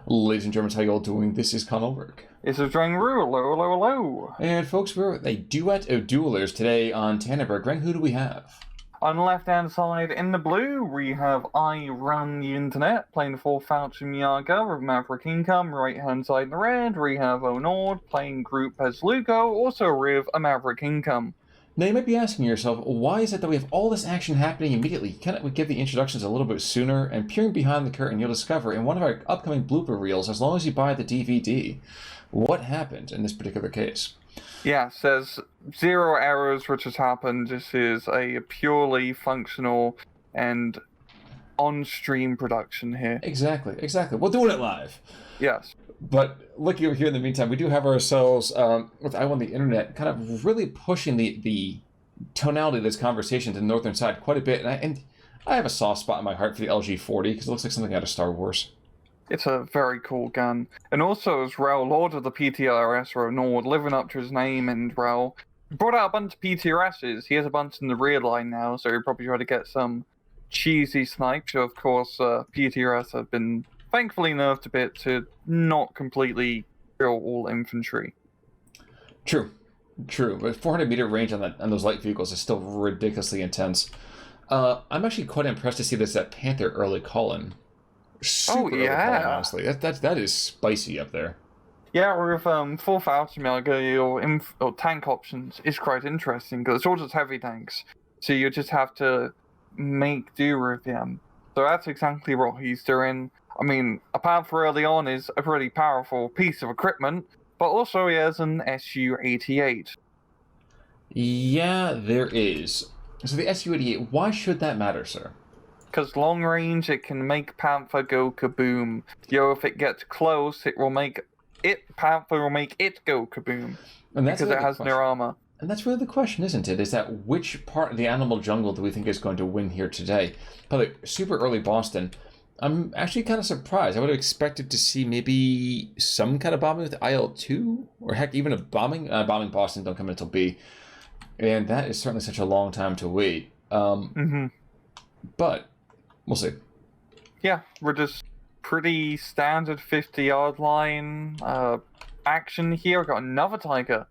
Ladies and gentlemen, how you all doing? This is Onord. It's a drawing rule, hello. And folks, we're with a duet of duelers today on Tannenberg. Greg, who do we have? On the left-hand side, in the blue, we have I Run the Internet, playing for Fallschirmjaeger Maverick income. Right-hand side in the red, we have Onord, playing group Bezuglogo, also with a Maverick income. Now, you might be asking yourself, why is it that we have all this action happening immediately? Can't we give the introductions a little bit sooner? And peering behind the curtain, you'll discover in one of our upcoming blooper reels, as long as you buy the DVD, what happened in this particular case. Yes, there's zero errors which has happened. This is a purely functional and on-stream production here. Exactly. We're doing it live. Yes. But looking over here in the meantime, we do have ourselves, with I Won the Internet, kind of really pushing the tonality of this conversation to the northern side quite a bit. And I have a soft spot in my heart for the LG-40 because it looks like something out of Star Wars. It's a very cool gun. And also, as well, Lord of the PTRS, or Onord, living up to his name, and, well, brought out a bunch of PTRSs. He has a bunch in the rear line now, so he'll probably try to get some cheesy snipes. Of course, PTRS have been thankfully nerfed a bit to not completely kill all infantry. True. But 400-meter range on those light vehicles is still ridiculously intense. I'm actually quite impressed to see that Panther early call-in. Super early call-in, honestly. That is spicy up there. Yeah, with full Fallschirmjaeger, your tank options is quite interesting, because it's all just heavy tanks. So you just have to make do with them. So that's exactly what he's doing. I mean, a Panther early on is a pretty powerful piece of equipment, but also he has an Su-88. Yeah, there is. So the Su-88, why should that matter, sir? Because long range, it can make Panther go kaboom. If it gets close, Panther will make it go kaboom. And that's because it has no armor. And that's really the question, isn't it? Is that which part of the animal jungle do we think is going to win here today? By the way, super early Boston. I'm actually kind of surprised. I would have expected to see maybe some kind of bombing with IL-2, or heck, even a bombing. Bombing Boston don't come in until B, and that is certainly such a long time to wait. But we'll see. Yeah, we're just pretty standard 50-yard line action here. We've got another Tiger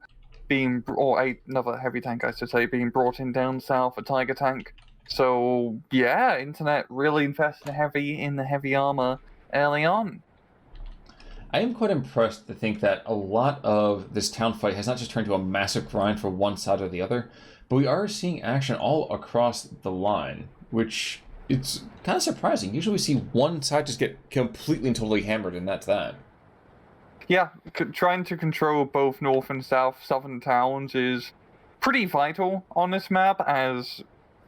another heavy tank, I should say, being brought in down south, a Tiger tank. So, yeah, Internet really investing heavy in the heavy armor early on. I am quite impressed to think that a lot of this town fight has not just turned into a massive grind for one side or the other, but we are seeing action all across the line, which it's kind of surprising. Usually we see one side just get completely and totally hammered, and that's that. Yeah, trying to control both north and southern towns is pretty vital on this map, as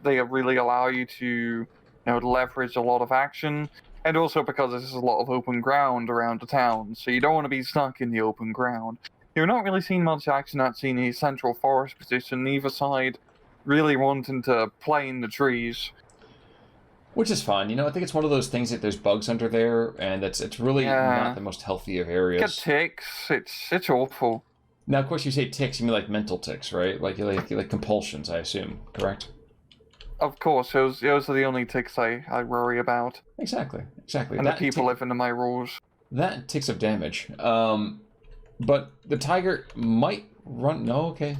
they really allow you to leverage a lot of action, and also because there's a lot of open ground around the town, so you don't want to be stuck in the open ground. You're not really seeing much action at a central forest position, neither side really wanting to play in the trees. Which is fine. I think it's one of those things that there's bugs under there, and it's really not the most healthy of areas. Get ticks. It's awful. Now, of course, you say ticks, you mean like mental ticks, right? Like compulsions, I assume, correct? Of course, those are the only ticks I worry about. Exactly. And the people live into my rules. That ticks of damage. But the Tiger might run... No, okay.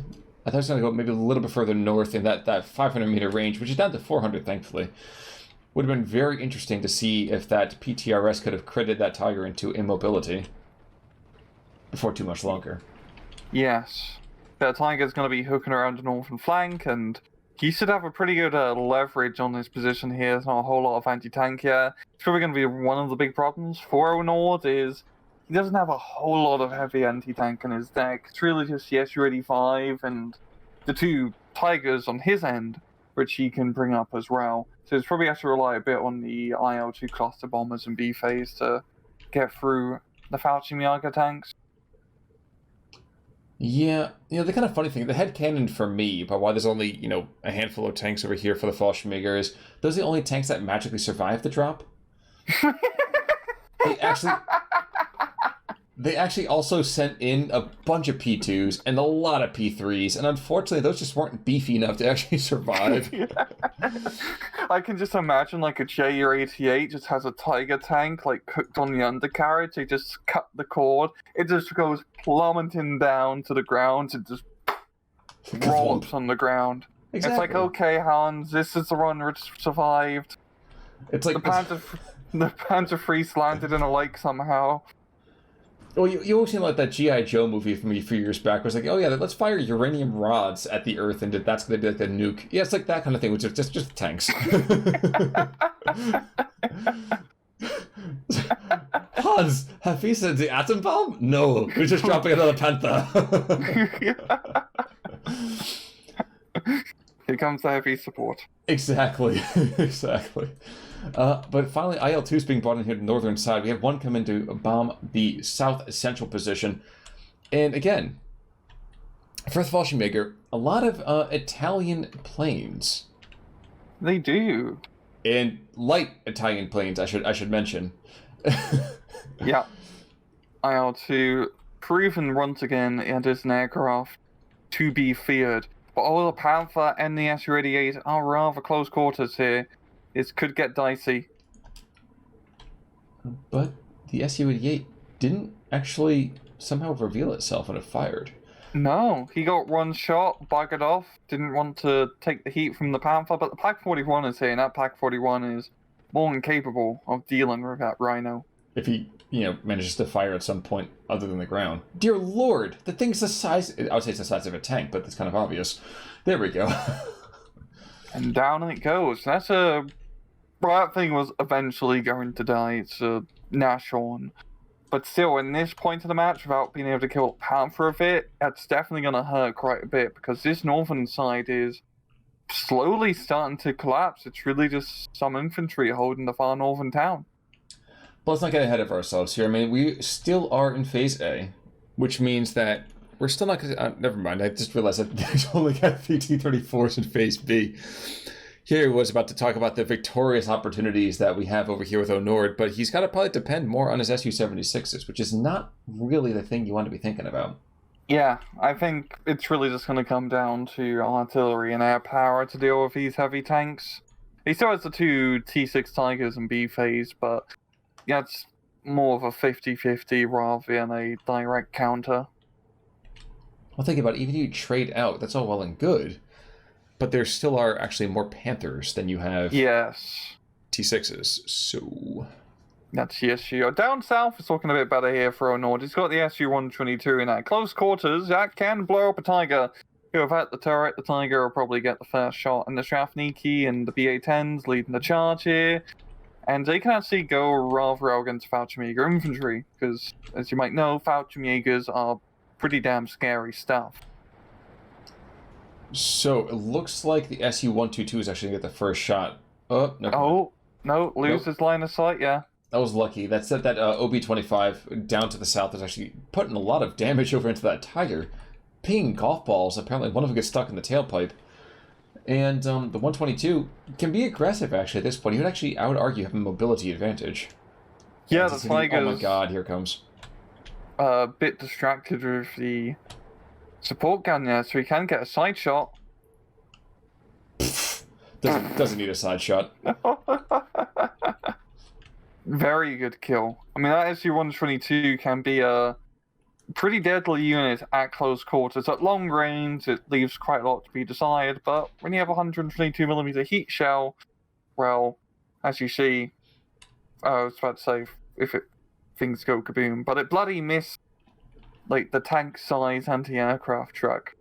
I thought it was going to go maybe a little bit further north in that 500-meter range, which is down to 400, thankfully. Would have been very interesting to see if that PTRS could have critted that Tiger into immobility before too much longer. Yes. The Tiger's going to be hooking around the northern flank, and he should have a pretty good leverage on his position here. There's not a whole lot of anti-tank here. It's probably going to be one of the big problems for Onord is he doesn't have a whole lot of heavy anti-tank on his deck. It's really just the Su-85 and the two Tigers on his end, which he can bring up as well. So he's probably have to rely a bit on the IL-2 cluster bombers and B-phase to get through the Fallschirmjaeger tanks. Yeah, the kind of funny thing, the headcanon for me, about why there's only, a handful of tanks over here for the Fallschirmjaeger is, those are the only tanks that magically survive the drop. they actually also sent in a bunch of P2s and a lot of P3s, and unfortunately those just weren't beefy enough to actually survive. Yeah. I can just imagine like a JU-88 just has a Tiger tank like cooked on the undercarriage. They just cut the cord. It just goes plummeting down to the ground. It just rolls on the ground. Exactly. It's like, okay, Hans, this is the one which survived. It's like the Panther Fleece landed in a lake somehow. Well, you always seen like that G.I. Joe movie from a few years back, where it's like, oh yeah, let's fire uranium rods at the Earth, and that's going to be like the nuke. Yeah, it's like that kind of thing, which is just tanks. Hans, have you said the atom bomb? No, we're just dropping another Panther. Here comes the heavy support. Exactly, exactly. But finally, IL-2 is being brought in here to the northern side. We have one come in to bomb the south central position. And again, first Fallschirmjaeger, a lot of Italian planes. They do. And light Italian planes, I should mention. Yeah. IL-2 proven once again it is an aircraft to be feared. But all the Panther and the Su-88 are rather close quarters here. This could get dicey. But the Su-88 didn't actually somehow reveal itself when it fired. No, he got one shot, buggered off, didn't want to take the heat from the Panther, but the Pak-41 is here, and that Pak-41 is more than capable of dealing with that Rhino. If he, manages to fire at some point other than the ground. Dear Lord, the thing's the size... I would say it's the size of a tank, but that's kind of obvious. There we go. And down it goes. That's a... Well, that thing was eventually going to die. It's a Nashorn. But still, in this point of the match, without being able to kill Panther of it, that's definitely going to hurt quite a bit, because this northern side is slowly starting to collapse. It's really just some infantry holding the far northern town. But let's not get ahead of ourselves here. I mean, we still are in Phase A, which means that we're still not going to... never mind, I just realized that there's only got 3 T-34s in Phase B. Here was about to talk about the victorious opportunities that we have over here with Onord, but he's got to probably depend more on his Su-76s, which is not really the thing you want to be thinking about. Yeah, I think it's really just going to come down to artillery and air power to deal with these heavy tanks. He still has the 2 T6 Tigers in B phase, but yeah, it's more of a 50-50 rather than a direct counter. Well, think about it, even if you trade out, that's all well and good. But there still are actually more Panthers than you have T6s, so... That's the issue. Down south, it's looking a bit better here for Onord. He's got the Su-122 in at close quarters. That can blow up a Tiger. Who have at the turret, the Tiger will probably get the first shot. And the Shrafniki and the BA-10s leading the charge here. And they can actually go rather well against Fallschirmjaeger infantry. Because, as you might know, Fallschirmjägers are pretty damn scary stuff. So, it looks like the Su-122 is actually going to get the first shot. Oh, no, loses line of sight, yeah. That was lucky. That said, that OB-25 down to the south is actually putting a lot of damage over into that Tiger. Pinging golf balls. Apparently, one of them gets stuck in the tailpipe. And the 122 can be aggressive, actually, at this point. He would actually, I would argue, have a mobility advantage. Yeah, the Tiger's... Oh my god, here it comes. A bit distracted with the support gun there, so he can get a side shot. Doesn't need a side shot. Very good kill. I mean, that Su-122 can be a pretty deadly unit at close quarters. At long range, it leaves quite a lot to be desired, but when you have a 122mm heat shell, well, as you see, I was about to say, things go kaboom, but it bloody missed, like, the tank-size anti-aircraft truck.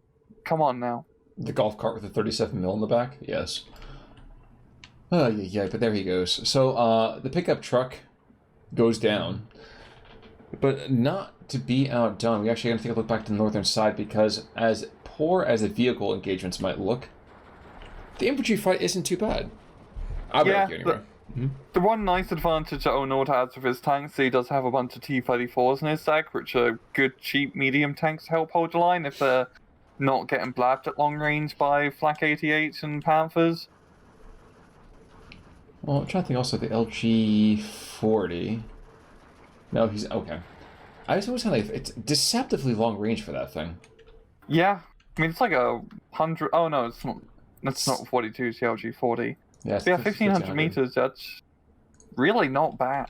Come on now. The golf cart with the 37mm in the back? Yes. Oh, yeah, but there he goes. So, the pickup truck goes down, but not to be outdone. We actually got to take a look back to the northern side, because as poor as the vehicle engagements might look, the infantry fight isn't too bad. I would argue, anyway. The one nice advantage that Onord has with his tanks, he does have a bunch of T-34s in his deck, which are good, cheap, medium tanks to help hold the line if they're not getting blabbed at long range by Flak 88s and Panthers. Well, I'm trying to think also the LG-40. No, he's... Okay. I was always kind of it's deceptively long range for that thing. Yeah, I mean it's like 100. Oh no, it's not. That's not 42 CLG 40. Yeah, Yeah, 1500 meters. That's really not bad.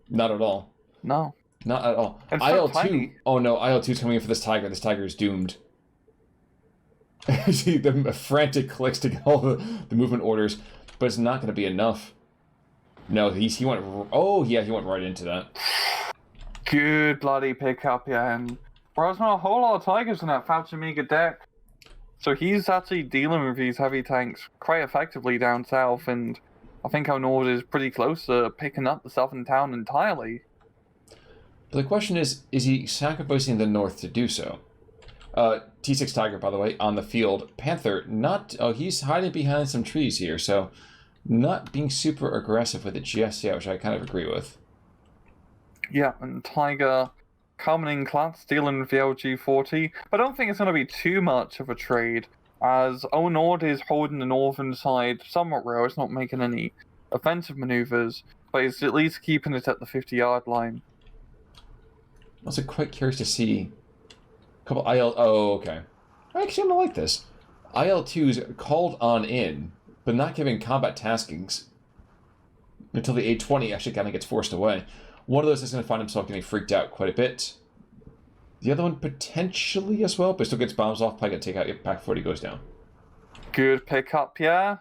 Not at all. No. Not at all. It's IL2. so tiny. Oh no, IL2 is coming in for this tiger. This tiger is doomed. See the frantic clicks to get all the movement orders, but it's not going to be enough. No, he went. Oh yeah, he went right into that. Good bloody pickup, yeah. And there's not a whole lot of tigers in that Fallschirmjaeger deck. So he's actually dealing with these heavy tanks quite effectively down south, and I think Onord is pretty close to picking up the southern town entirely. But the question is he sacrificing the north to do so? T6 Tiger, by the way, on the field. Panther, not... Oh, he's hiding behind some trees here, so not being super aggressive with it just yet, which I kind of agree with. Yeah, and Tiger coming in class, dealing with the LG40. But I don't think it's going to be too much of a trade, as Onord is holding the northern side somewhat real. It's not making any offensive maneuvers, but it's at least keeping it at the 50-yard line. I'm also quite curious to see a couple IL... Oh, okay. Actually, I'm going to like this. IL-2's called on in, but not giving combat taskings until the A20 actually kind of gets forced away. One of those is going to find himself getting freaked out quite a bit. The other one potentially as well, but still gets bombs off. Probably going to take out your back before he goes down. Good pickup, yeah.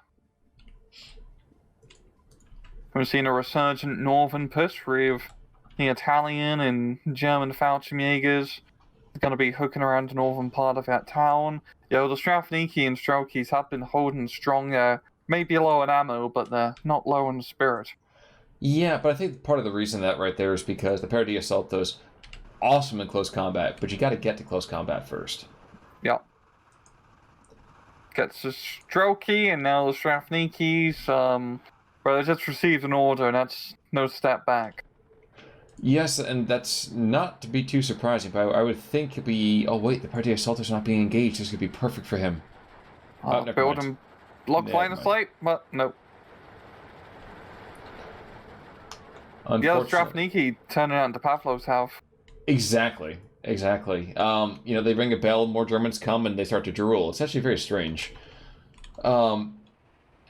We've seen a resurgent northern push with the Italian and German Fallschirmjägers. They're going to be hooking around the northern part of that town. Yeah, the Strafniki and Strelkies have been holding strong there. Maybe low on ammo, but they're not low on spirit. Yeah, but I think part of the reason that right there is because the Parity Assaulto's awesome in close combat, but you got to get to close combat first. Yep. Gets the Strelki and now the Strafnikis. Well, they just received an order, and that's no step back. Yes, and that's not to be too surprising, but I would think it'd be... Oh, wait, the Parity Assaulto's not being engaged. This could be perfect for him. Build him block line of sight, but no. The other Strafniki turning out into Pavlov's house. Exactly. You know, they ring a bell, more Germans come, and they start to drool. It's actually very strange.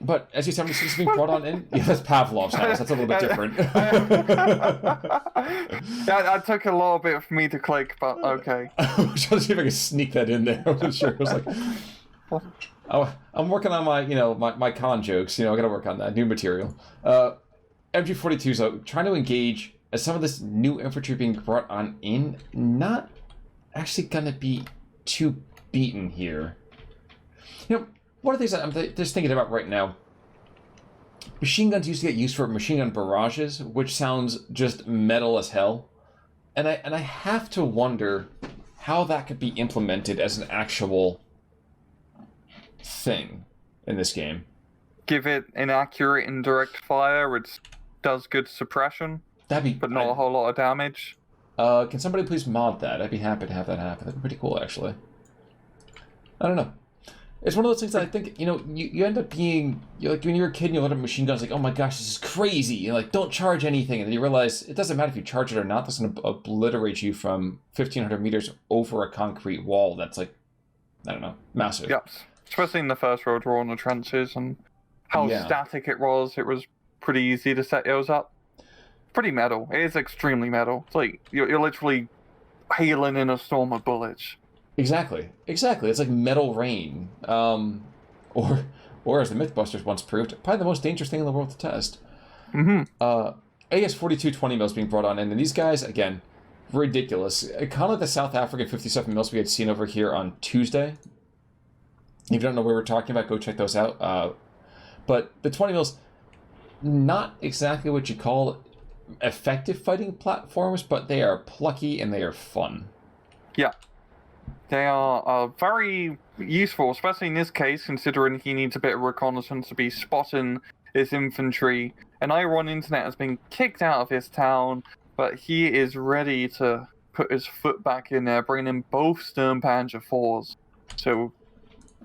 But as you said, this is being brought on in. Yeah, that's Pavlov's house. That's a little bit different. Yeah, it took a little bit for me to click, but okay. I was trying to see if I could sneak that in there. I wasn't sure. I was like, oh, I'm working on my, my con jokes. I got to work on that new material. MG42's out, trying to engage as some of this new infantry being brought on in, not actually going to be too beaten here. One of the things that I'm just thinking about right now, machine guns used to get used for machine gun barrages, which sounds just metal as hell. And I have to wonder how that could be implemented as an actual thing in this game. Give it inaccurate indirect fire, it does good suppression, but not a whole lot of damage. Can somebody please mod that? I'd be happy to have that happen. That'd be pretty cool, actually. I don't know. It's one of those things that I think, you end up being, when you're a kid and you load up machine guns, like, oh my gosh, this is crazy. You're like, don't charge anything. And then you realize it doesn't matter if you charge it or not. That's going to obliterate you from 1,500 meters over a concrete wall that's like, I don't know, massive. Yep. Especially in the first road draw on the trenches and how static it was. It was pretty easy to set those up. Pretty metal. It is extremely metal. It's like, you're literally hailing in a storm of bullets. Exactly. It's like metal rain. Or as the Mythbusters once proved, probably the most dangerous thing in the world to test. Mm-hmm. AS-42 20 mils being brought on in, and these guys, again, ridiculous. Kind of the South African 57 mils we had seen over here on Tuesday. If you don't know where we're talking about, go check those out. But the 20 mils, not exactly what you call effective fighting platforms, but they are plucky and they are fun. Yeah. They are very useful, especially in this case, considering he needs a bit of reconnaissance to be spotting his infantry. And Iron Internet has been kicked out of his town, but he is ready to put his foot back in there, bringing in both Sturmpanzer 4s. So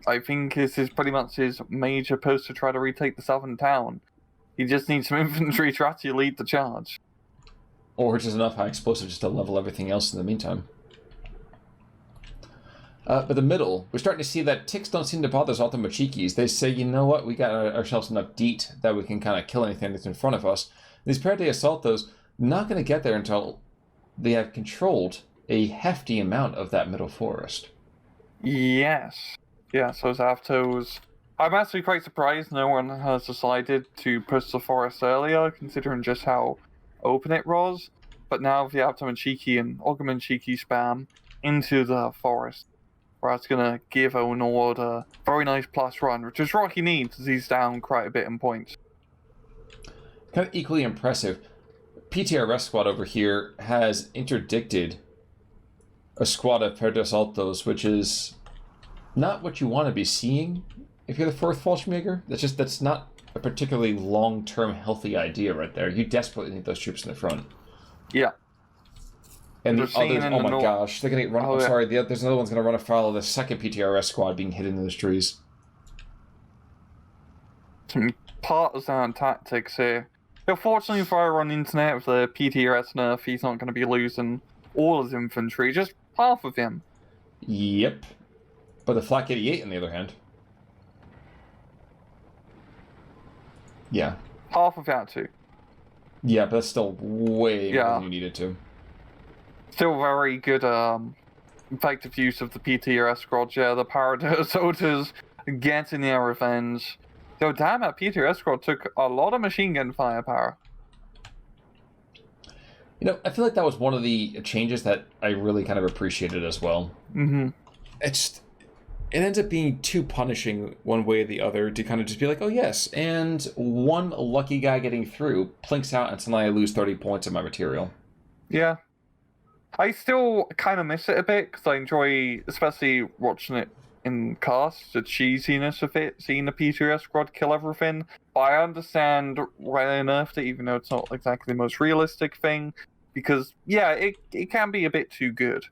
I think this is pretty much his major push to try to retake the southern town. He just needs some infantry to actually lead the charge. Or just enough high explosive just to level everything else in the meantime. But the middle, we're starting to see that ticks don't seem to bother us Altamachikis. They say, you know what, we got ourselves enough DEET that we can kind of kill anything that's in front of us. These Paradise Assaultos not going to get there until they have controlled a hefty amount of that middle forest. Yes. Yes, those Avtos. I'm actually quite surprised no one has decided to push the forest earlier, considering just how open it was. But now the Avtamachiki and Ogamanchiki spam into the forest, where that's going to give Onord a very nice plus run, which is what he needs as he's down quite a bit in points. Kind of equally impressive, PTRS squad over here has interdicted a squad of Paradise Assaultos, which is not what you want to be seeing if you're the fourth Fallschirmjaeger. That's not a particularly long-term healthy idea right there. You desperately need those troops in the front. Yeah. And the others, oh my gosh, they're going to get run. Oh, I'm sorry, there's another one's going to run afoul of the second PTRS squad being hit in those trees. Some partisan tactics here. Unfortunately for our on internet, with the PTRS nerf, he's not going to be losing all his infantry, just half of him. Yep. But the Flak 88, on the other hand. Yeah. Half of that too. Yeah, but that's still way more than you needed to. Still very good effective use of the PTRS squad. Yeah, the Paradise Assaultos getting their revenge. Though damn it, PTRS squad took a lot of machine gun firepower. You know, I feel like that was one of the changes that I really kind of appreciated as well. Mm-hmm. It ends up being too punishing one way or the other to kind of just be like, oh yes, and one lucky guy getting through plinks out and suddenly I lose 30 points of my material. Yeah. I still kind of miss it a bit because I enjoy, especially watching it in cast, the cheesiness of it, seeing the PTRS squad kill everything. But I understand why they nerfed it, even though it's not exactly the most realistic thing, because, yeah, it can be a bit too good.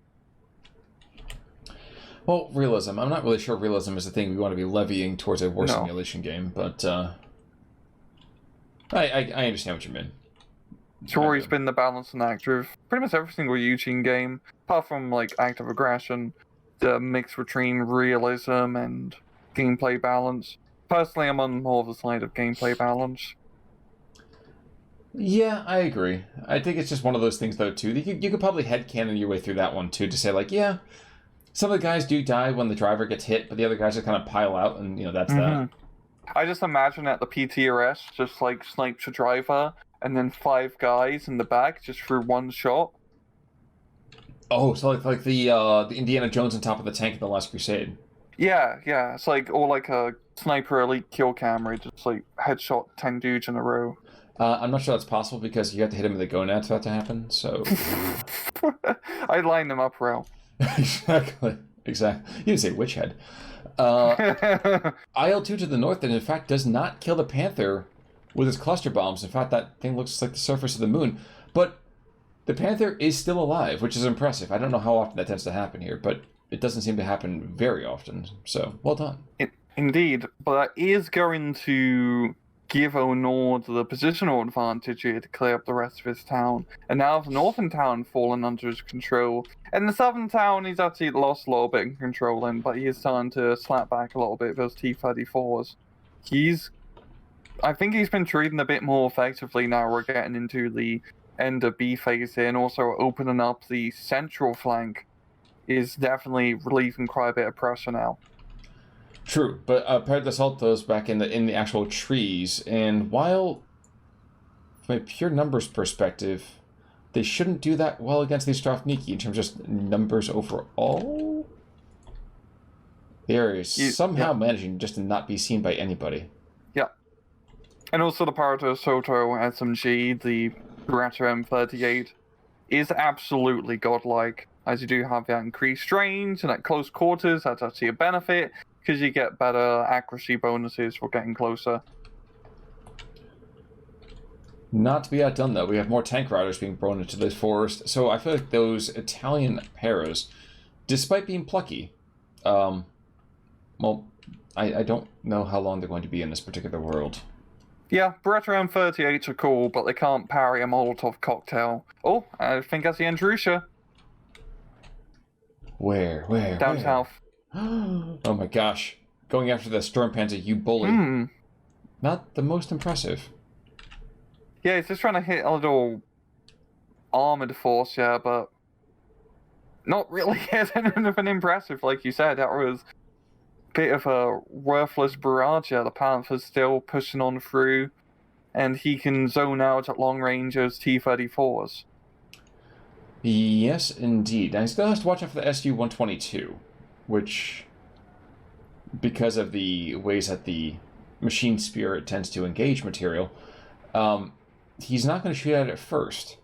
Well, realism. I'm not really sure realism is the thing we want to be levying towards a war simulation game, but I understand what you mean. It's always been the balancing act with pretty much every single Eugene game, apart from like active aggression, the mix between realism and gameplay balance. Personally, I'm on more of the side of gameplay balance. Yeah, I agree. I think it's just one of those things, though, too. You could probably headcanon your way through that one, too, to say, like, yeah, some of the guys do die when the driver gets hit, but the other guys just kind of pile out, and, you know, that's that. I just imagine that the PTRS just, like, snipes a driver, and then 5 guys in the back just through one shot. Oh, so like the Indiana Jones on top of the tank in The Last Crusade. Yeah. It's like, or like a sniper elite kill camera, just like headshot 10 dudes in a row. I'm not sure that's possible because you have to hit him with a gonad for that to happen, so... I line them up well. Exactly. You didn't say witch head. IL-2 to the north, that in fact does not kill the Panther with his cluster bombs. In fact, that thing looks like the surface of the moon. But the Panther is still alive, which is impressive. I don't know how often that tends to happen here, but it doesn't seem to happen very often. So, well done. Indeed, but that is going to give Onord the positional advantage here to clear up the rest of his town. And now the northern town fallen under his control. And the southern town, he's actually lost a little bit in control in, but he is starting to slap back a little bit with those T-34s. I think he's been treating a bit more effectively now. We're getting into the end of B phase here, and also opening up the central flank is definitely relieving quite a bit of pressure now. True, but Paradise Assaultos back in the actual trees, and while from a pure numbers perspective, they shouldn't do that well against these Strafniki in terms of just numbers overall. They're somehow managing just to not be seen by anybody. Yeah. And also the Paradise Soto SMG, the Beretta M38, is absolutely godlike, as you do have that increased range, and at close quarters, that's actually a benefit, because you get better accuracy bonuses for getting closer. Not to be outdone, though, we have more tank riders being thrown into this forest, so I feel like those Italian paras, despite being plucky, well, I don't know how long they're going to be in this particular world. Yeah, Beretta M38s are cool, but they can't parry a Molotov cocktail. Oh, I think that's the Andrusha. Where? Down south. Oh my gosh. Going after the Sturmpanzer, you bully. Not the most impressive. Yeah, he's just trying to hit a little armored force, yeah, but not really anything impressive, like you said. That was a bit of a worthless barrage. Yeah, the Panther's still pushing on through, and he can zone out at long range as T-34s. Yes, indeed. Now, he still has to watch out for the Su-122, which, because of the ways that the machine spirit tends to engage material, he's not going to shoot at it first.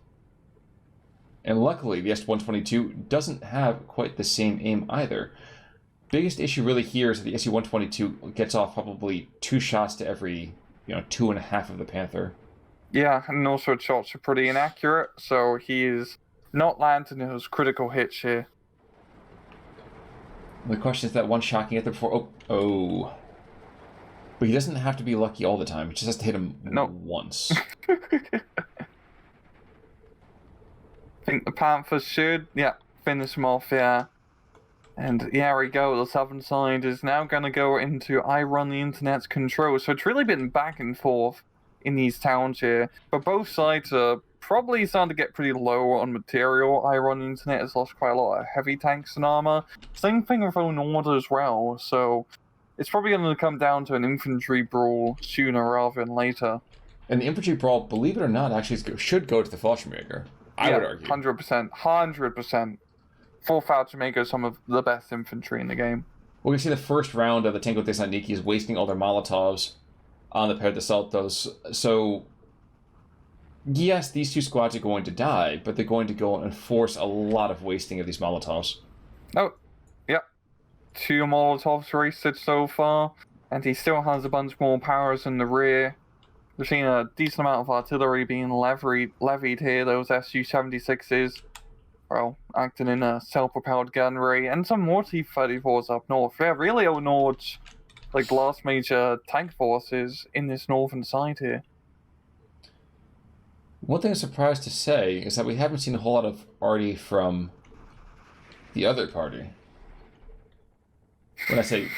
And luckily, the Su-122 doesn't have quite the same aim either. Biggest issue really here is that the Su-122 gets off probably 2 shots to every, 2.5 of the Panther. Yeah, and also its shots are pretty inaccurate, so he's not landing those critical hits here. The question is that one shot can get there before... Oh. But he doesn't have to be lucky all the time. He just has to hit him once. I think the Panthers should, finish him off, yeah. And there we go, the southern side is now going to go into I Run the Internet's control. So it's really been back and forth in these towns here. But both sides are probably starting to get pretty low on material. I Run the Internet has lost quite a lot of heavy tanks and armor. Same thing with Onord as well. So it's probably going to come down to an infantry brawl sooner rather than later. And the infantry brawl, believe it or not, actually should go to the Fallschirmjaeger. I would argue. 100%. 100%. Full Fallschirmjaeger is some of the best infantry in the game. Well, we see the first round of the Tango Thessaloniki is wasting all their Molotovs on the pair de Saltos. So, yes, these 2 squads are going to die, but they're going to go and force a lot of wasting of these Molotovs. Oh, yep. 2 Molotovs wasted so far, and he still has a bunch more powers in the rear. We've seen a decent amount of artillery being levied here, those Su-76s. Well, acting in a self-propelled gunnery, and some more T-34s up north. Yeah, really Onord's last major tank forces in this northern side here. One thing I'm surprised to say is that we haven't seen a whole lot of arty from the other party. When I say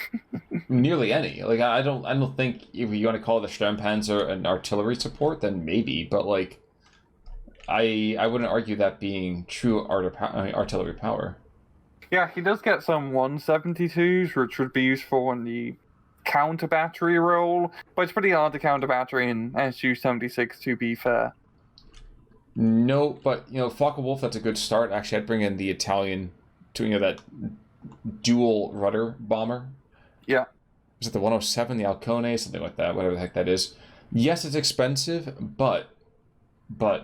nearly any, I don't think if you want to call the Sturmpanzer an artillery support, then maybe, but I wouldn't argue that being true artillery power. Yeah, he does get some 172s, which would be useful in the counter battery role, but it's pretty hard to counter battery in Su-76, to be fair. No, but Focke-Wulf, that's a good start. Actually, I'd bring in the Italian to that dual rudder bomber. Yeah. Is it the 107, the Alcone, something like that, whatever the heck that is? Yes, it's expensive, but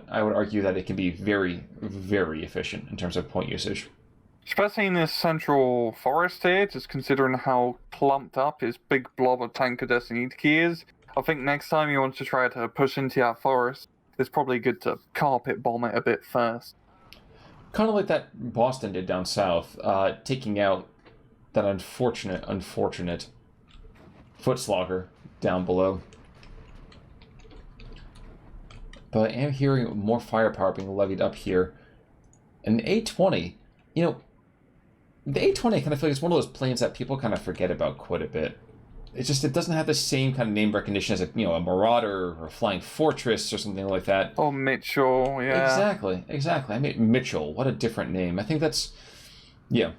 I would argue that it can be very, very efficient in terms of point usage. Especially in this central forest here, just considering how clumped up his big blob of Tanker Thessaloniki is. I think next time you want to try to push into that forest, it's probably good to carpet bomb it a bit first. Kind of like that Boston did down south, taking out that unfortunate footslogger down below. But I am hearing more firepower being levied up here. And the A-20, the A-20 I kind of feel like it's one of those planes that people kind of forget about quite a bit. It's just, it doesn't have the same kind of name recognition as a Marauder or a Flying Fortress or something like that. Oh, Mitchell, yeah. Exactly. I mean, Mitchell, what a different name. I think that's, yeah.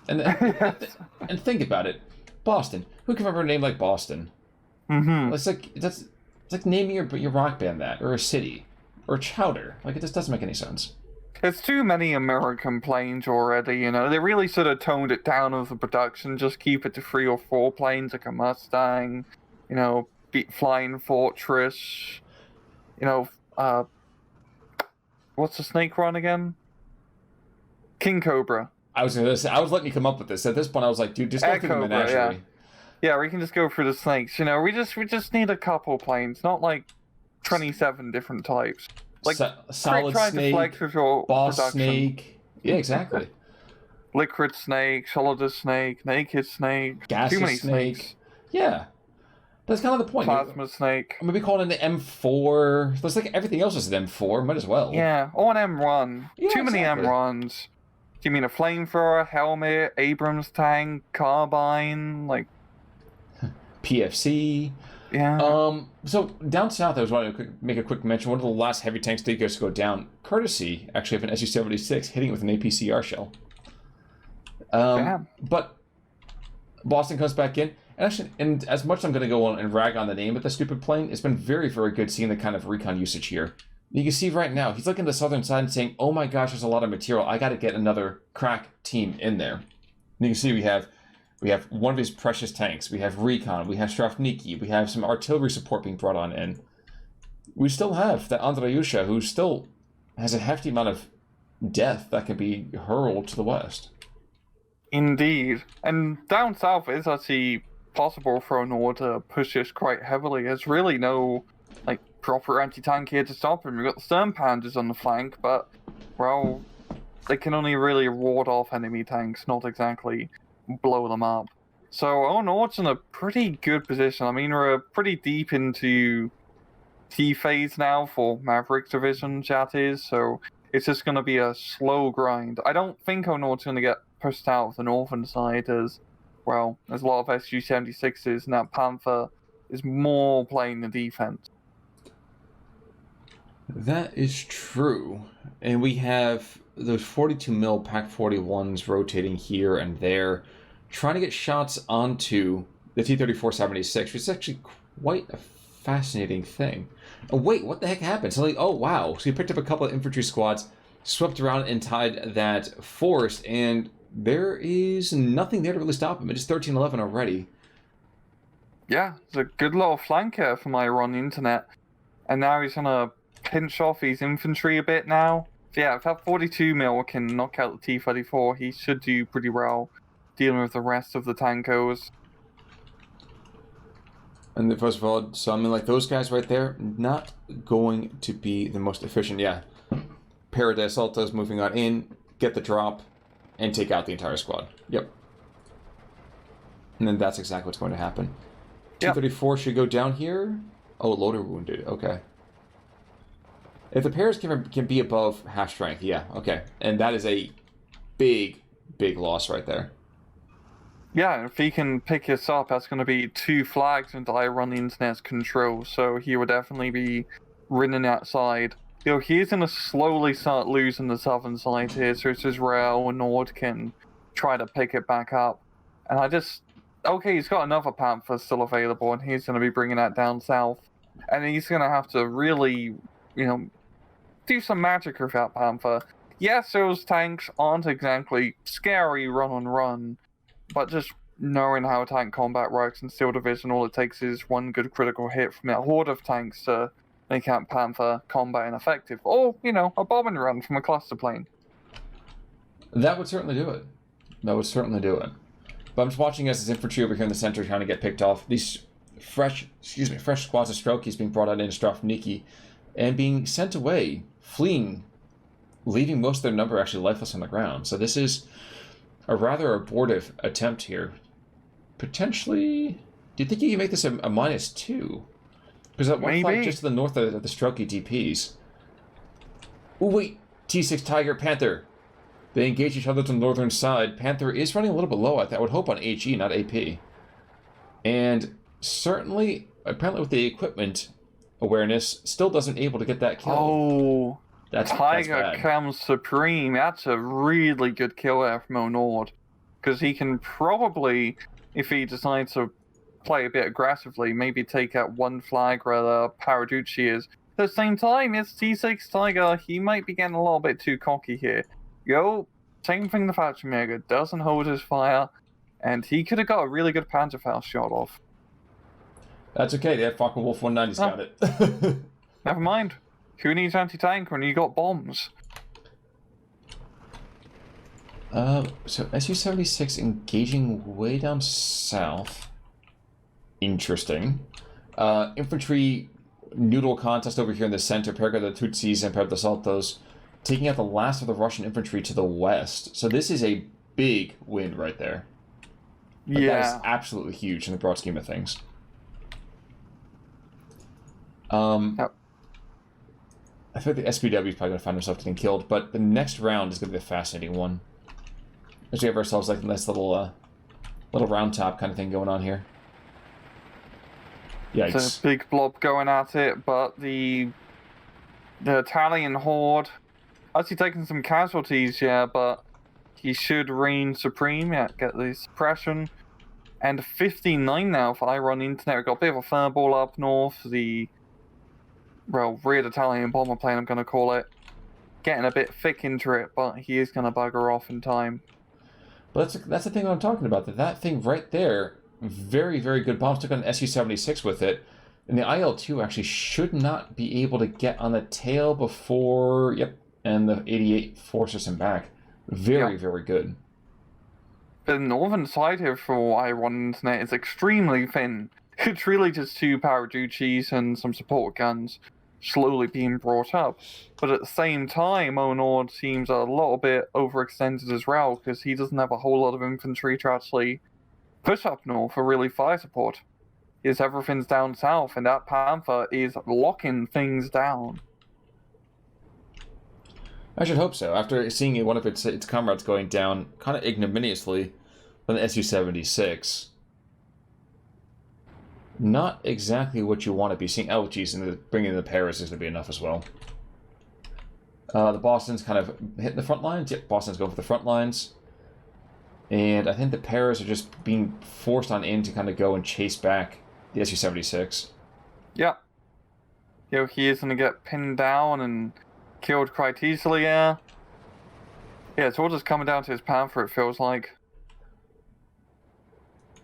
And and think about it. Boston. Who can remember a name like Boston? Mm-hmm. It's like naming your rock band that, or a city, or Chowder. It just doesn't make any sense. There's too many American planes already, They really sort of toned it down with the production. Just keep it to 3 or 4 planes, like a Mustang, Flying Fortress, what's the snake run again? King Cobra. I was letting you come up with this. At this point, I was like, dude, just go through the menagerie. Yeah, we can just go through the snakes. We just need a couple planes, not 27 different types. Solid snake, boss production. Snake. Yeah, exactly. Liquid snake, solid snake, naked snake. Gaseous too many snake. snakes. Yeah. That's kind of the point. Plasma Snake. Maybe call it an M4. Looks like everything else is an M4. Might as well. Yeah, or an M1. Yeah, Too many exactly. M1s. Do you mean a flamethrower, helmet, Abrams tank, carbine, like... PFC. Yeah. So down south, I was wanting to make a quick mention. One of the last heavy tanks to go down, courtesy actually of an Su-76, hitting it with an APCR shell. But Boston comes back in, and actually, and as much as I'm going to go on and rag on the name of the stupid plane, it's been very, very good seeing the kind of recon usage here. You can see right now, he's looking at the southern side and saying, "Oh my gosh, there's a lot of material. I got to get another crack team in there." And you can see we have one of his precious tanks. We have recon. We have Strafniki. We have some artillery support being brought on in. We still have that Andreyusha, who still has a hefty amount of death that can be hurled to the west. Indeed. And down south, it's actually possible for Onord to push this quite heavily. There's really no, like, proper anti-tank here to stop him. We've got the Sturmpanders on the flank, but, well, they can only really ward off enemy tanks, not exactly blow them up. So Onord's in a pretty good position. I mean, we're pretty deep into T phase now for Maverick division, that is, so it's just going to be a slow grind. I don't think Onord's going to get pushed out of the northern side as, well, there's a lot of Su-76s, and that Panther is more playing the defense. That is true. And we have those 42 mil Pac 41s rotating here and there, trying to get shots onto the T-34-76, which is actually quite a fascinating thing. Oh, wait, what the heck happened? So, like, oh, wow. So he picked up a couple of infantry squads, swept around and tied that force, and there is nothing there to really stop him. It is 13-11 already. Yeah, it's a good little flanker from Iron Internet. And now he's going to pinch off his infantry a bit now. So yeah, if that 42 mil can knock out the T-34, he should do pretty well dealing with the rest of the tankos. And first of all, so I mean, like, those guys right there, not going to be the most efficient. Yeah, Paradise Alta's moving on in, get the drop, and take out the entire squad. Yep. And then that's exactly what's going to happen. Yep. T-34 should go down here. Oh, loader wounded. Okay. If the pairs can be above half strength, yeah, okay. And that is a big, big loss right there. Yeah, if he can pick this up, that's going to be 2 flags into Iron Internet's control, so he would definitely be running outside. You know, he's going to slowly start losing the southern side here, so it's Israel and Onord can try to pick it back up. And okay, he's got another Panther still available, and he's going to be bringing that down south. And he's going to have to really, you know, do some magic with that Panther. Yes, those tanks aren't exactly scary run-on-run, but just knowing how tank combat works in Steel Division, all it takes is one good critical hit from that horde of tanks to make that Panther combat ineffective. Or, you know, a bombing run from a cluster plane. That would certainly do it. That would certainly do it. But I'm just watching as his infantry over here in the center trying to get picked off. These fresh squads of Strelkies being brought out into Strafniki and being sent away, fleeing, leaving most of their number actually lifeless on the ground. So this is a rather abortive attempt here. Potentially, do you think you can make this a -2? Because that one flag just to the north of the Strelky DPs. Oh wait, T6 Tiger Panther. They engage each other to the northern side. Panther is running a little bit low. I would hope on HE, not AP. And certainly, apparently with the equipment awareness, still doesn't able to get that kill. Oh, that's Tiger comes supreme. That's a really good kill there from Onord. Because he can probably, if he decides to play a bit aggressively, maybe take out one flag where the Paraducci is. At the same time, it's T6 Tiger. He might be getting a little bit too cocky here. Same thing the Fallschirmjaeger doesn't hold his fire, and he could have got a really good Panzerfaust shot off. That's okay, that Focke-Wulf 190's got it. Never mind. Who needs anti-tank when you got bombs? So Su-76 engaging way down south. Interesting. Infantry noodle contest over here in the center. Perga the Tutsis and Perga the Saltos taking out the last of the Russian infantry to the west. So this is a big win right there. Like, yeah. That is absolutely huge in the broad scheme of things. Yep. I feel like the SPW is probably going to find himself getting killed, but the next round is going to be a fascinating one. As we have ourselves like a nice little round top kind of thing going on here. Yikes. It's a big blob going at it, but the Italian horde actually taking some casualties, yeah, but he should reign supreme, yeah, get the suppression. And 59 now for Iron Internet. We've got a bit of a fireball up north, the rear Italian bomber plane, I'm going to call it. Getting a bit thick into it, but he is going to bugger off in time. But that's the thing I'm talking about. That thing right there, very, very good bombs. Took an Su-76 with it. And the IL-2 actually should not be able to get on the tail before... Yep. And the 88 forces him back. Very, very good. The northern side here for Iron Internet is extremely thin. It's really just 2 Paraducis and some support guns slowly being brought up. But at the same time, Onord seems a little bit overextended as well, because he doesn't have a whole lot of infantry to actually push up north for really fire support. His everything's down south, and that Panther is locking things down. I should hope so. After seeing one of its comrades going down kind of ignominiously on the Su-76. Not exactly what you want to be seeing. Oh, geez, and bringing in the Paris is going to be enough as well. The Boston's kind of hitting the front lines. Yep, Boston's going for the front lines. And I think the Paris are just being forced on in to kind of go and chase back the Su-76. Yeah. He is going to get pinned down and killed quite easily, yeah. Yeah, it's all just coming down to his Panther, it feels like.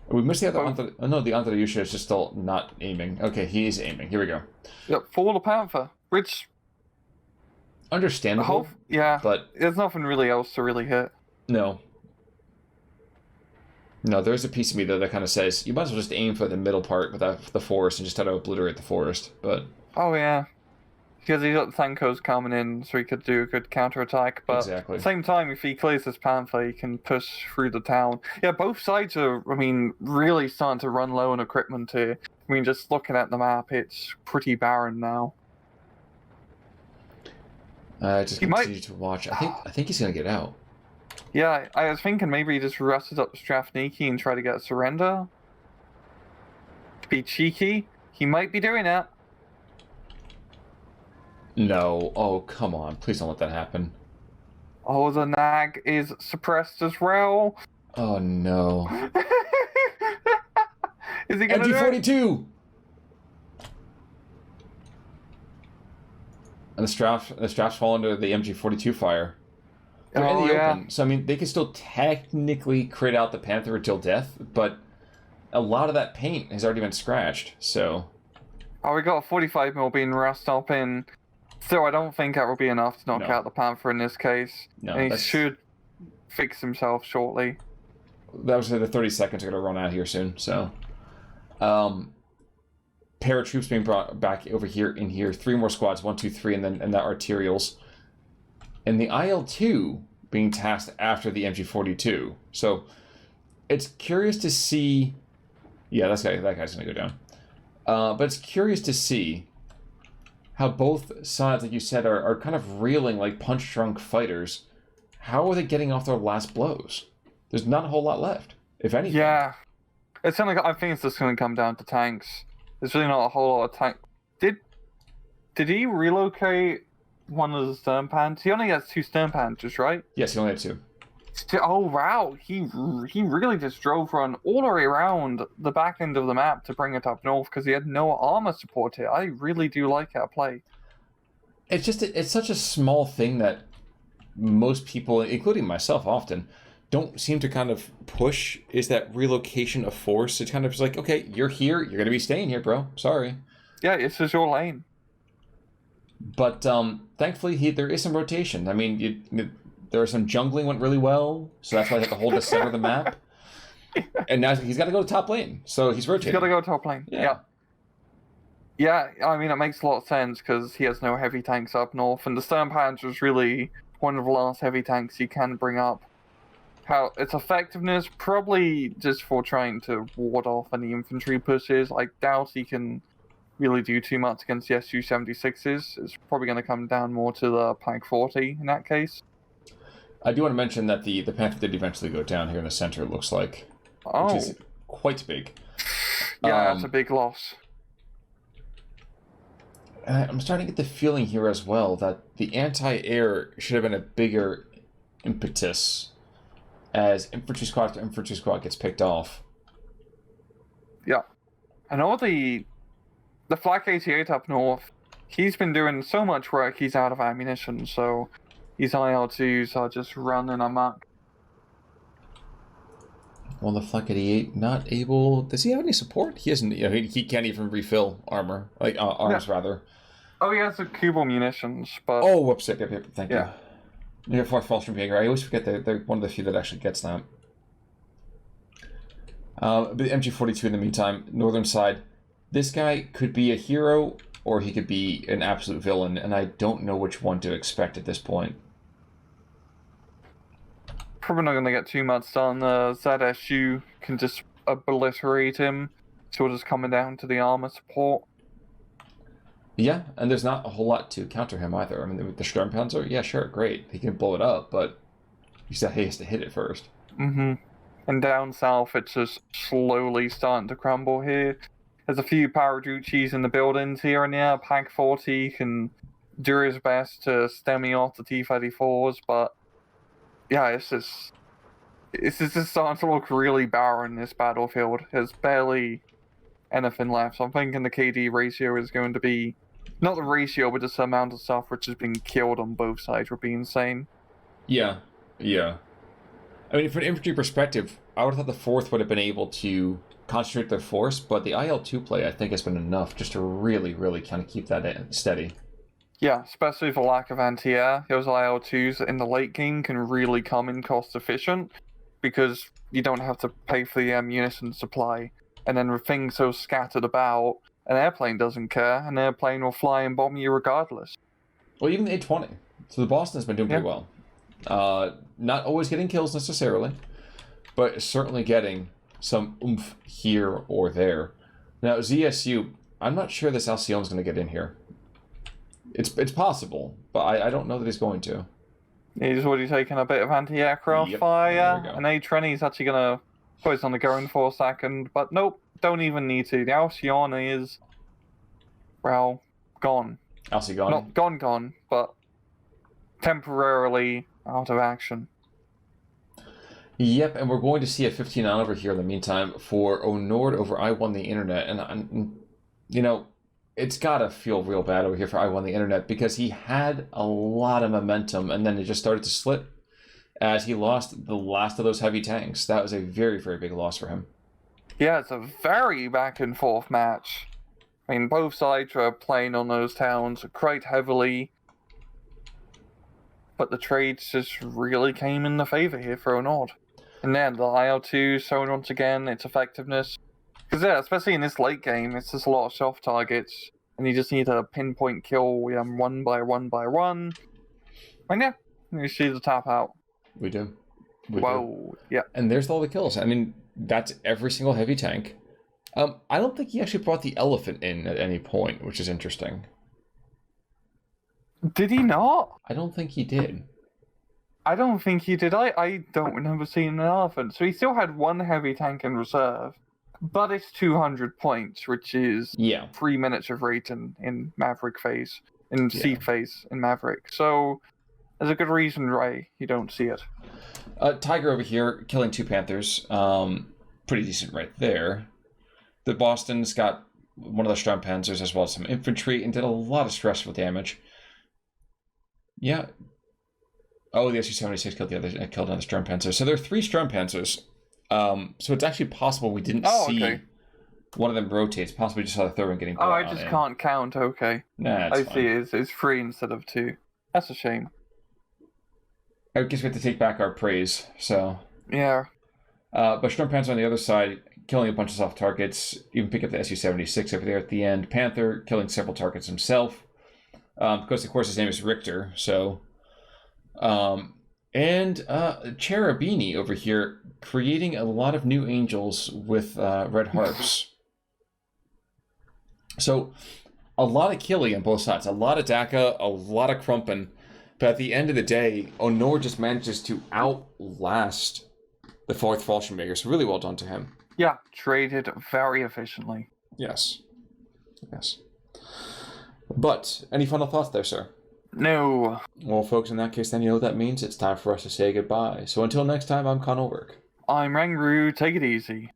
We missed the other... Oh, no, the Antalyusha is just still not aiming. Okay, he is aiming. Here we go. Yep, for the Panther, which... Understandable, yeah, but... there's nothing really else to really hit. No. No, there's a piece of me, though, that kind of says, you might as well just aim for the middle part without the forest and just try to obliterate the forest, but... Oh, yeah. Because he's got the Thankos coming in, so he could do a good counterattack. But exactly. At the same time, if he clears this Panther, he can push through the town. Yeah, both sides are, really starting to run low on equipment here. Just looking at the map, it's pretty barren now. Just continue to watch. I think he's going to get out. Yeah, I was thinking maybe he just rusted up Strafniki and try to get a surrender. To be cheeky, he might be doing that. No. Oh, come on. Please don't let that happen. Oh, the nag is suppressed as well. Oh, no. Is he going to do it? MG42! And the straps fall under the MG42 fire. They're in the open, so they can still technically crit out the Panther until death, but a lot of that paint has already been scratched, so... Oh, we got a 45mm being rust up in... Still, I don't think that will be enough to knock out the Panther in this case. No, and he should fix himself shortly. That was the 30 seconds are going to run out here soon, so... Paratroops being brought back over here, 3 more squads, 1, 2, 3, and the arterials. And the IL-2 being tasked after the MG42. So, it's curious to see... Yeah, that guy's going to go down. But it's curious to see how both sides, like you said, are kind of reeling like punch-drunk fighters. How are they getting off their last blows? There's not a whole lot left, if anything. Yeah. I think it's just going to come down to tanks. There's really not a whole lot of tank. Did he relocate one of the stern pans? He only has 2 stern pans, right? Yes, he only had 2. Oh wow, he really just drove run all the way around the back end of the map to bring it up north because he had no armor support here. I really do like that play. It's such a small thing that most people, including myself often, don't seem to kind of push, is that relocation of force. It's kind of just like, okay, you're here, you're going to be staying here, bro. Sorry. Yeah, it's just your lane. But thankfully, there is some rotation. There was some jungling went really well, so that's why they have to hold the center of the map. And now he's got to go to top lane, so he's rotating. He's got to go to top lane. Yeah. Yeah, it makes a lot of sense because he has no heavy tanks up north, and the Stern Panther is really one of the last heavy tanks you can bring up. How its effectiveness, probably just for trying to ward off any infantry pushes. I doubt he can really do too much against the Su-76s. It's probably going to come down more to the Pike 40 in that case. I do want to mention that the Panther did eventually go down here in the center, it looks like. Oh. Which is quite big. Yeah, that's a big loss. I'm starting to get the feeling here as well that the anti-air should have been a bigger impetus as infantry squad after infantry squad gets picked off. Yeah. I know the Flak 88 up north, he's been doing so much work, he's out of ammunition, so these IL-2s are just running amok. Well, the Flak 88 not able... Does he have any support? He isn't. You know, he can't even refill armor. Like, arms, rather. Oh, he has the Kubel munitions, but... Oh, whoops. Yep, thank you. Yeah, Fallschirmjaeger. I always forget they're one of the few that actually gets that. But the MG42 in the meantime, northern side. This guy could be a hero, or he could be an absolute villain, and I don't know which one to expect at this point. Probably not going to get too much done. ZSU can just obliterate him, so we're just coming down to the armor support. Yeah, and there's not a whole lot to counter him either. I mean, with the Sturmpanzer, yeah, sure, great. He can blow it up, but he has to hit it first. Mm-hmm. And down south, it's just slowly starting to crumble here. There's a few Paraduccis in the buildings here and there. Pack 40 can do his best to stem off the T-34s, but yeah, it's just starting to look really barren, this battlefield. There's barely anything left. So I'm thinking the KD ratio is going to be, not the ratio, but just the amount of stuff which has been killed on both sides would be insane. Yeah. I mean, from an infantry perspective, I would have thought the 4th would have been able to concentrate their force, but the IL-2 play, I think, has been enough just to really, really kind of keep that steady. Yeah, especially for lack of anti-air. Those IL-2s in the late game can really come in cost efficient because you don't have to pay for the ammunition supply. And then with things so scattered about, an airplane doesn't care. An airplane will fly and bomb you regardless. Well, even the A-20. So the Boston has been doing pretty well. Not always getting kills necessarily, but certainly getting some oomph here or there. Now, ZSU, I'm not sure this Alcyone is going to get in here. It's possible, but I don't know that he's going to. He's already taken a bit of anti-aircraft fire. An A-20 is actually going to put it on the going for a second, but nope, don't even need to. The Alcyone is, well, gone. Alcyone? Not gone, but temporarily out of action. Yep, and we're going to see a 15 on over here in the meantime for Onord over I Won the Internet. And you know, it's got to feel real bad over here for I Won the Internet because he had a lot of momentum and then it just started to slip as he lost the last of those heavy tanks. That was a very, very big loss for him. Yeah, it's a very back and forth match. I mean, both sides are playing on those towns quite heavily. But the trades just really came in the favor here for Onord. And then the IL-2 shown once again its effectiveness. Because yeah, especially in this late game, it's just a lot of soft targets. And you just need to pinpoint kill one by one by one. And yeah, you see the tap out. We do. Yeah. And there's all the kills. I mean, that's every single heavy tank. I don't think he actually brought the elephant in at any point, which is interesting. Did he not? I don't think he did. I don't think he did. I don't remember seeing an elephant. So he still had one heavy tank in reserve. But it's 200 points, which is 3 minutes of rate in Maverick phase. In C phase in Maverick. So there's a good reason why you don't see it. Tiger over here, killing 2 Panthers. Pretty decent right there. The Boston's got one of the Sturmpanzers as well as some infantry and did a lot of stressful damage. Yeah. Oh, the Su-76 killed another Sturmpanzer. So there are 3 Sturmpanzers. So it's actually possible we didn't see one of them rotates. Possibly just saw the third one getting brought I just can't count. Okay. Nah, I see. It's 3 instead of 2. That's a shame. I guess we have to take back our praise. So yeah. But Sturmpanzer on the other side, killing a bunch of soft targets. Even pick up the Su-76 over there at the end. Panther killing several targets himself. Because of course his name is Richter. So, and Cherubini over here creating a lot of new angels with red harps. So, a lot of killing on both sides. A lot of Daka, a lot of Krumpen. But at the end of the day, Onord just manages to outlast the 4th Fallschirmjaeger. So really well done to him. Yeah, traded very efficiently. Yes. Yes. But, any final thoughts there, sir? No. Well, folks, in that case, then you know what that means. It's time for us to say goodbye. So until next time, I'm Onord. I'm Rangru, take it easy.